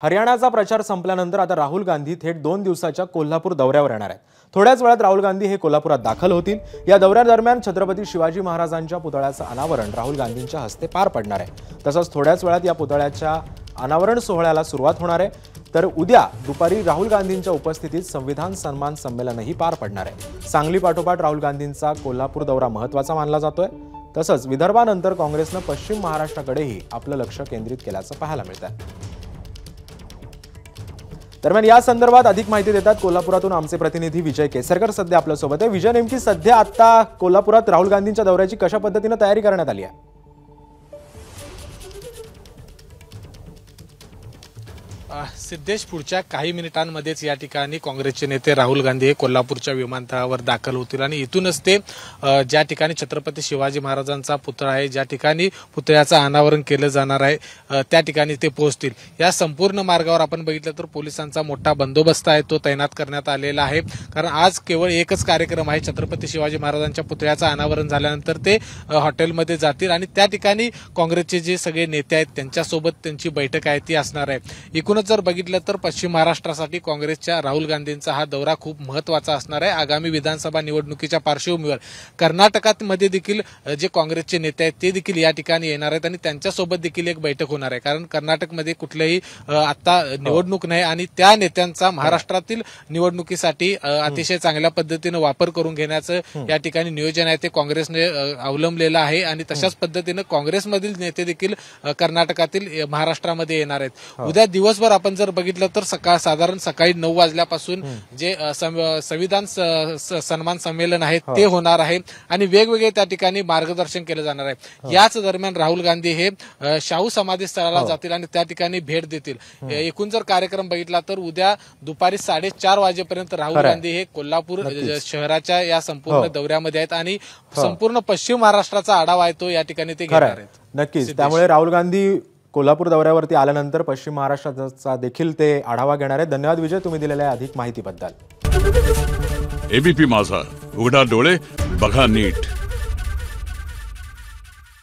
हरियाणाचा प्रचार संपल्यानंतर आता राहुल गांधी थेट 2 दिवसाच्या कोल्हापूर दौऱ्यावर येणार आहेत। थोड्याच वेळात राहुल गांधी हे कोल्हापुरात दाखल होतील। या दौऱ्यादरम्यान छत्रपती शिवाजी महाराजांच्या पुतळ्याचं अनावरण राहुल गांधींच्या हस्ते पार पडणार आहे। तसंच थोड्याच वेळात या पुतळ्याच्या अनावरण सोहळ्याला सुरुवात होणार आहे। तर उद्या दुपारी राहुल गांधींच्या उपस्थितीत संविधान सन्मान संमेलनही पार पडणार आहे। सांगली पाठोपाठ राहुल गांधींचा कोल्हापूर दौरा महत्त्वाचा मानला जातोय। तसंच विदर्भानंतर काँग्रेसनं पश्चिम महाराष्ट्राकडेही आपलं लक्ष केंद्रित केल्याचं पाहायला मिळतंय। दरम्यान या संदर्भात अधिक माहिती देतात कोल्हापुरातून आमचे प्रतिनिधी विजय केसरकर सध्या आपल्या सोबत आहे। विजय, नेमकी सध्या आता कोल्हापुरात राहुल गांधींच्या दौऱ्याची कशा पद्धतीने तयारी करण्यात आली आहे? सिद्धेश, पुढच्या काही मिनिटांमध्येच या ठिकाणी काँग्रेसचे नेते राहुल गांधी हे कोल्हापूरच्या विमानतळावर दाखल होतील आणि इथूनच ते ज्या ठिकाणी छत्रपती शिवाजी महाराजांचा पुतळा आहे, ज्या ठिकाणी पुतळ्याचं अनावरण केलं जाणार आहे, त्या ठिकाणी ते पोहोचतील। या संपूर्ण मार्गावर आपण बघितलं तर पोलिसांचा मोठा बंदोबस्त आहे तो तैनात करण्यात आलेला आहे। कारण आज केवळ एकच कार्यक्रम आहे। छत्रपती शिवाजी महाराजांच्या पुतळ्याचं अनावरण झाल्यानंतर ते हॉटेलमध्ये जातील आणि त्या ठिकाणी काँग्रेसचे जे सगळे नेते आहेत त्यांच्यासोबत त्यांची बैठक आहे ती असणार आहे। एकूणच जर बघितलं तर पश्चिम महाराष्ट्रासाठी काँग्रेसच्या राहुल गांधींचा हा दौरा खूप महत्त्वाचा असणार आहे। आगामी विधानसभा निवडणुकीच्या पार्श्वभूमीवर कर्नाटकात मध्ये देखील जे काँग्रेसचे नेते आहेत ते देखील या ठिकाणी येणार आहेत आणि त्यांच्यासोबत देखील एक बैठक होणार आहे। कारण कर्नाटकमध्ये कुठलेही आता निवडणूक नाही आणि त्या नेत्यांचा महाराष्ट्रातील निवडणुकीसाठी अतिशय चांगल्या पद्धतीने वापर करून घेण्याचं या ठिकाणी नियोजन आहे ते काँग्रेसने अवलंबलेलं आहे आणि तशाच पद्धतीने काँग्रेसमधील नेते देखील कर्नाटकातील महाराष्ट्रामध्ये येणार आहेत। उद्या दिवसभर आपण जर बघितलं तर साधारण सकाळी 9 वाजल्यापासून जे संविधान सन्मान संमेलन आहे ते होणार आहे आणि वेगवेगळे त्या ठिकाणी मार्गदर्शन केलं जाणार आहे। याच दरम्यान राहुल गांधी हे शाहू समाधी स्थळाला जातील आणि त्या ठिकाणी भेट देतील। एकूण जर कार्यक्रम बघितला तर उद्या दुपारी 4:30 वाजेपर्यंत राहुल गांधी हे कोल्हापूर शहराच्या या संपूर्ण दौऱ्यामध्ये आहेत आणि संपूर्ण पश्चिम महाराष्ट्राचा आढावा आहे तो या ठिकाणी ते घेणार आहेत। नक्कीच, त्यामुळे राहुल गांधी कोल्हापूर दौऱ्यावरती आल्यानंतर पश्चिम महाराष्ट्राचा देखील ते आढावा घेणार आहेत। धन्यवाद विजय, तुम्ही दिलेल्या अधिक माहितीबद्दल। एबीपी माझा, उघडा डोळे बघा नीट।